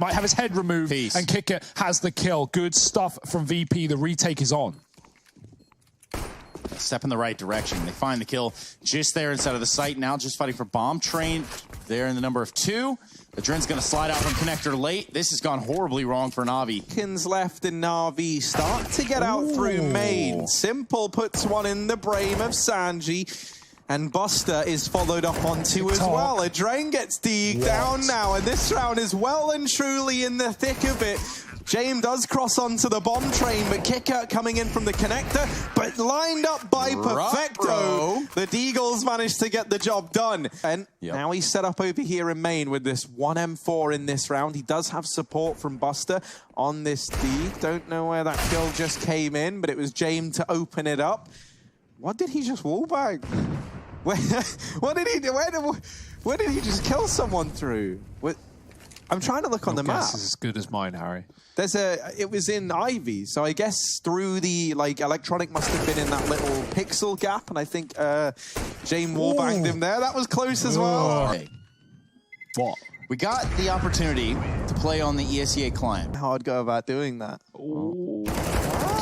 Might have his head removed, and Kicker has the kill. Good stuff from VP. The retake is on. Step in the right direction. They find the kill just there inside of the site. Now just fighting for bomb train there in the number of 2. Adren's going to slide out from connector late. This has gone horribly wrong for Navi. Seconds left in Navi. Start to get out through main. Simple puts one in the brain of Sanji. And Buster is followed up on 2 as well. Adren gets degged down now. And this round is well and truly in the thick of it. James does cross onto the bomb train, but Kicker coming in from the connector, but lined up by Perfecto. The Deagles managed to get the job done. And now he's set up over here in main with this 1M4 in this round. He does have support from Buster on this D. Don't know where that kill just came in, but it was James to open it up. What did he just wallbang? What did he do? Where did he just kill someone through? I'm trying to look on the map. This is as good as mine, Harry. It was in Ivy, so I guess through the, Electronic must have been in that little pixel gap, and I think James wallbanged him there. That was close as well. Hey. What? We got the opportunity to play on the ESL client. How I'd go about doing that.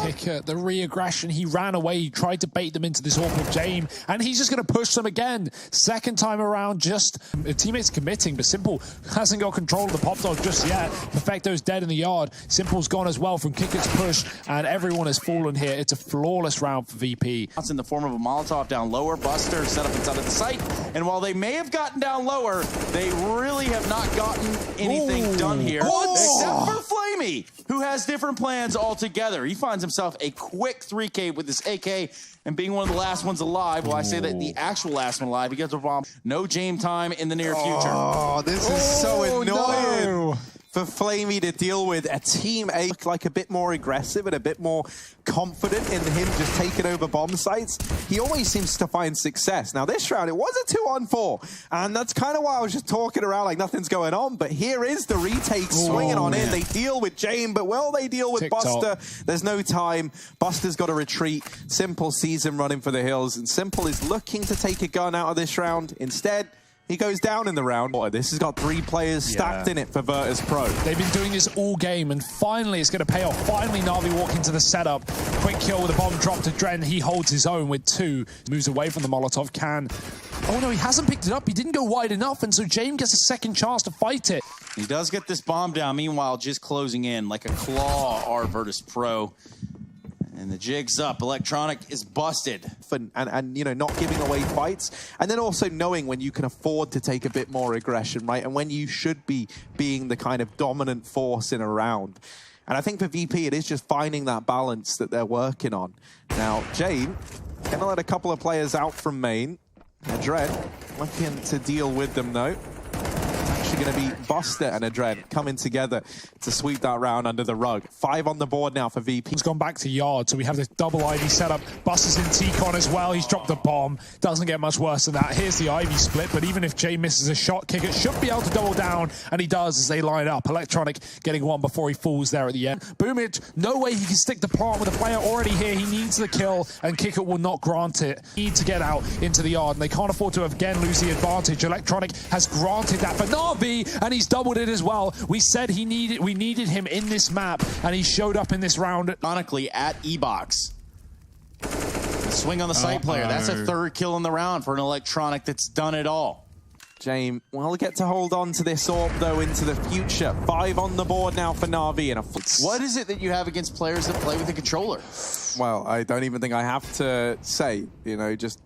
Kicker, the re-aggression, he ran away, he tried to bait them into this awkward James, and he's just going to push them again. Second time around, just teammates committing, but Simple hasn't got control of the pop dog just yet. Perfecto's dead in the yard. Simple's gone as well from Kicker's push, and everyone has fallen here. It's a flawless round for VP. It's in the form of a Molotov down lower. Buster set up inside of the site, and while they may have gotten down lower, they really have not gotten anything done here. Except for Flamey, who has different plans altogether. He finds himself a quick 3K with this AK, and being one of the last ones alive. Well, I say that the actual last one alive. He gets a bomb. No James time in the near future. Oh, this is so annoying for Flamey to deal with. A team A like a bit more aggressive and a bit more confident in him just taking over bomb sites. He always seems to find success. Now this round, it was a 2-on-4, and that's kind of why I was just talking around like nothing's going on, but here is the retake swinging on in. They deal with James, but will they deal with Buster? There's no time. Buster's got to retreat. Simple sees him running for the hills, and Simple is looking to take a gun out of this round. Instead, he goes down in the round. This has got 3 players stacked in it for Virtus.pro. They've been doing this all game, and finally it's going to pay off. Finally, Navi walk into the setup. Quick kill with a bomb drop to Dren. He holds his own with 2. Moves away from the Molotov can. Oh no, he hasn't picked it up. He didn't go wide enough, and so James gets a second chance to fight it. He does get this bomb down. Meanwhile, just closing in like a claw are Virtus.pro. And the jig's up. Electronic is busted. And you know, not giving away fights. And then also knowing when you can afford to take a bit more aggression, right? And when you should be being the kind of dominant force in a round. And I think for VP, it is just finding that balance that they're working on. Now, Jane, gonna let a couple of players out from main. Adren looking to deal with them, though. Going to be Buster and Adren coming together to sweep that round under the rug. 5 on the board now for VP. He's gone back to yard, so we have this double Ivy setup. Buster's in T-Con as well. He's dropped a bomb. Doesn't get much worse than that. Here's the Ivy split, but even if Jay misses a shot, Kicker should be able to double down, and he does as they line up. Electronic getting one before he falls there at the end. Boomage, no way he can stick the plant with a player already here. He needs the kill, and Kicker will not grant it. Need to get out into the yard, and they can't afford to again lose the advantage. Electronic has granted that for Navi, and he's doubled it as well. We said we needed him in this map, and he showed up in this round. Ironically, at E-Box. Swing on the site player. That's a 3rd kill in the round for an Electronic that's done it all. James will get to hold on to this AWP, though, into the future. 5 on the board now for Navi. And what is it that you have against players that play with a controller? Well, I don't even think I have to say, you know, just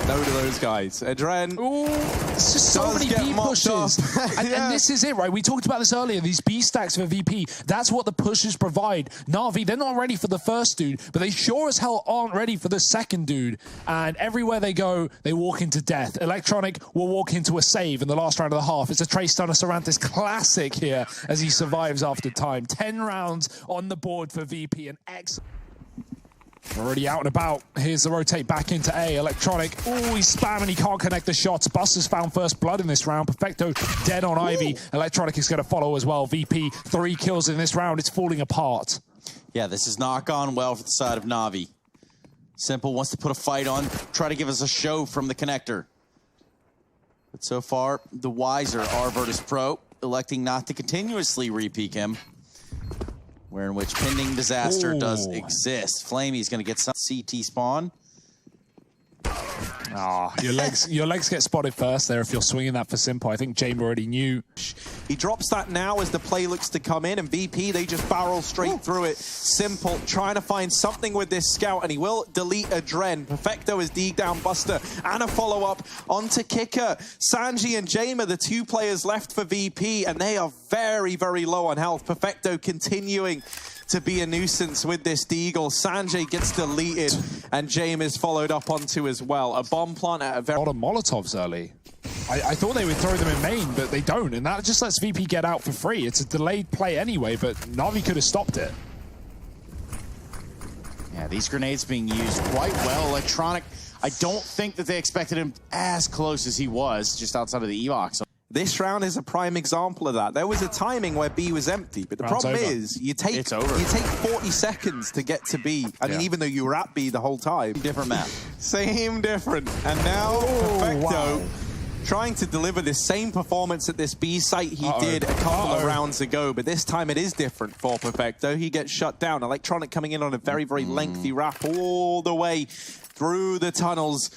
no to those guys. Adren. Ooh, it's just so many B pushes. And this is it, right? We talked about this earlier. These B stacks for VP. That's what the pushes provide. Navi, they're not ready for the first dude, but they sure as hell aren't ready for the second dude. And everywhere they go, they walk into death. Electronic will walk into a save in the last round of the half. It's a Trace Stunner Sarantis classic here as he survives after time. 10 rounds on the board for VP. An excellent. Already out and about. Here's the rotate back into A. Electronic. Oh, he's spamming. He can't connect the shots. Buster's found first blood in this round. Perfecto dead on Ivy. Electronic is going to follow as well. VP, 3 kills in this round. It's falling apart. Yeah, this has not gone well for the side of Navi. Simple wants to put a fight on, try to give us a show from the connector. But so far, the wiser are Virtus.pro. electing not to continuously re-peek him. Where in which pending disaster does exist. Flamey's going to get some CT spawn. Oh, your legs get spotted first there if you're swinging that for Simple. I think James already knew. He drops that now as the play looks to come in, and VP, they just barrel straight through it. Simple trying to find something with this scout, and he will delete a Dren. Perfecto is dig down Buster, and a follow-up onto Kicker. Sanji and James are the two players left for VP, and they are very, very low on health. Perfecto continuing to be a nuisance with this Deagle. Sanjay gets deleted, and James is followed up onto as well. A bomb plant at a very... A lot of Molotovs early. I thought they would throw them in main, but they don't, and that just lets VP get out for free. It's a delayed play anyway, but NaVi could have stopped it. Yeah, these grenades being used quite well. Electronic, I don't think that they expected him as close as he was, just outside of the Evox. This round is a prime example of that. There was a timing where B was empty, but the problem is you take 40 seconds to get to B. I mean, even though you were at B the whole time. Different map. Same different. And now Perfecto trying to deliver this same performance at this B site he did a couple of rounds ago, but this time it is different for Perfecto. He gets shut down. Electronic coming in on a very, very lengthy wrap all the way through the tunnels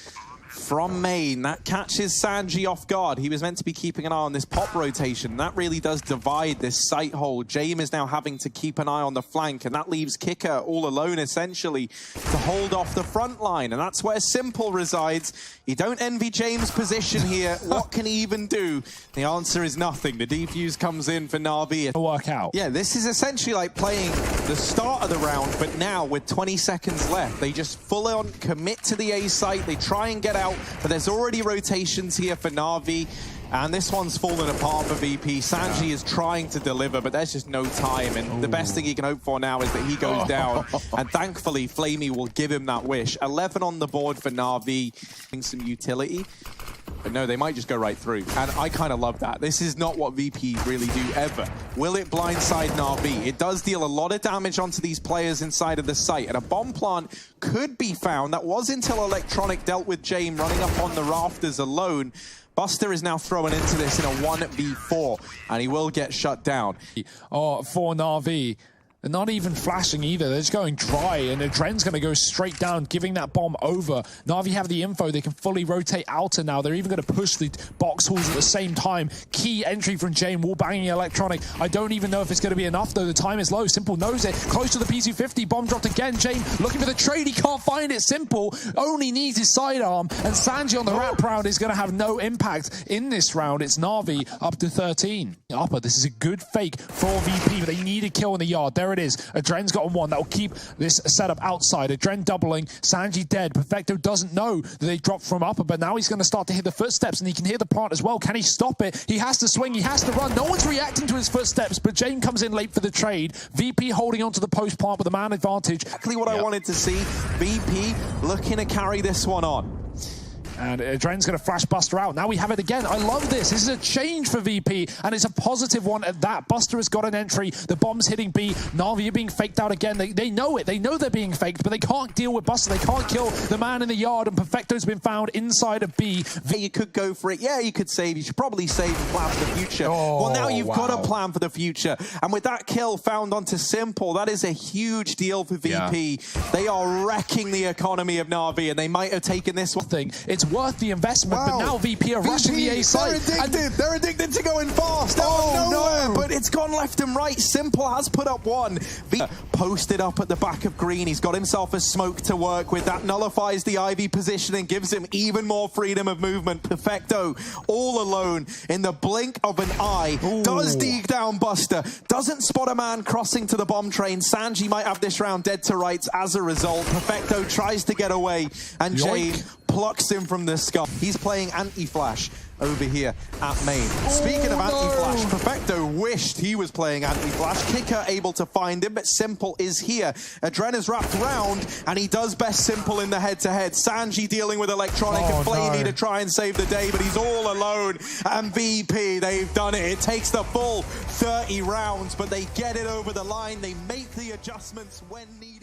from main. That catches Sanji off guard. He was meant to be keeping an eye on this pop rotation. That really does divide this site hold. James is now having to keep an eye on the flank, and that leaves Kicker all alone, essentially, to hold off the front line. And that's where Simple resides. You don't envy James' position here. What can he even do? The answer is nothing. The defuse comes in for NaVi. Work out. Yeah, this is essentially like playing the start of the round, but now with 20 seconds left. They just full on commit to the A site. They try and get out, but there's already rotations here for NaVi, and this one's fallen apart for VP. Sanji is trying to deliver, but there's just no time, and the best thing he can hope for now is that he goes down, and thankfully Flamey will give him that wish. 11 on the board for NaVi, some utility. But no, they might just go right through. And I kind of love that. This is not what VP really do ever. Will it blindside NaVi? It does deal a lot of damage onto these players inside of the site. And a bomb plant could be found. That was until Electronic dealt with James running up on the rafters alone. Buster is now thrown into this in a 1v4. And he will get shut down. For NaVi. They're not even flashing either. They're just going dry, and Adren's going to go straight down, giving that bomb over. NaVi have the info. They can fully rotate outer now. They're even going to push the box halls at the same time. Key entry from James, wall banging Electronic. I don't even know if it's going to be enough, though. The time is low. Simple knows it. Close to the PC-50. Bomb dropped again. James looking for the trade. He can't find it. Simple only needs his sidearm, and Sanji on the wrap round is going to have no impact in this round. It's NaVi up to 13. Upper, this is a good fake for VP, but they need a kill in the yard. There it is. Adren's got one that will keep this setup outside. Adren doubling. Sanji dead. Perfecto doesn't know that they dropped from upper, but now he's going to start to hear the footsteps, and he can hear the plant as well. Can he stop it? He has to swing. He has to run. No one's reacting to his footsteps, but Jane comes in late for the trade. VP holding on to the post plant with a man advantage. Exactly what I wanted to see. VP looking to carry this one on. And Adren's going to flash Buster out. Now we have it again. I love this. This is a change for VP, and it's a positive one at that. Buster has got an entry. The bomb's hitting B. NaVi are being faked out again. They know it. They know they're being faked, but they can't deal with Buster. They can't kill the man in the yard, and Perfecto's been found inside of B. You could go for it. Yeah, you could save. You should probably save and plan for the future. Well, now you've got a plan for the future. And with that kill found onto Simple, that is a huge deal for VP. Yeah. They are wrecking the economy of NaVi, and they might have taken this one. It's worth the investment, but now VP are rushing the A site. They're addicted to going fast. No, but it's gone left and right. Simple has put up one. VP posted up at the back of green. He's got himself a smoke to work with. That nullifies the Ivy position and gives him even more freedom of movement. Perfecto, all alone in the blink of an eye. Does dig down Buster. Doesn't spot a man crossing to the bomb train. Sanji might have this round dead to rights as a result. Perfecto tries to get away, and Jane plucks him from the sky. He's playing anti-flash over here at main. Speaking of anti-flash, Perfecto wished he was playing anti-flash. Kicker able to find him, but Simple is here. Adren is wrapped round, and he does best Simple in the head-to-head. Sanji dealing with Electronic and Flamey to try and save the day, but he's all alone. And VP, they've done it. It takes the full 30 rounds, but they get it over the line. They make the adjustments when needed.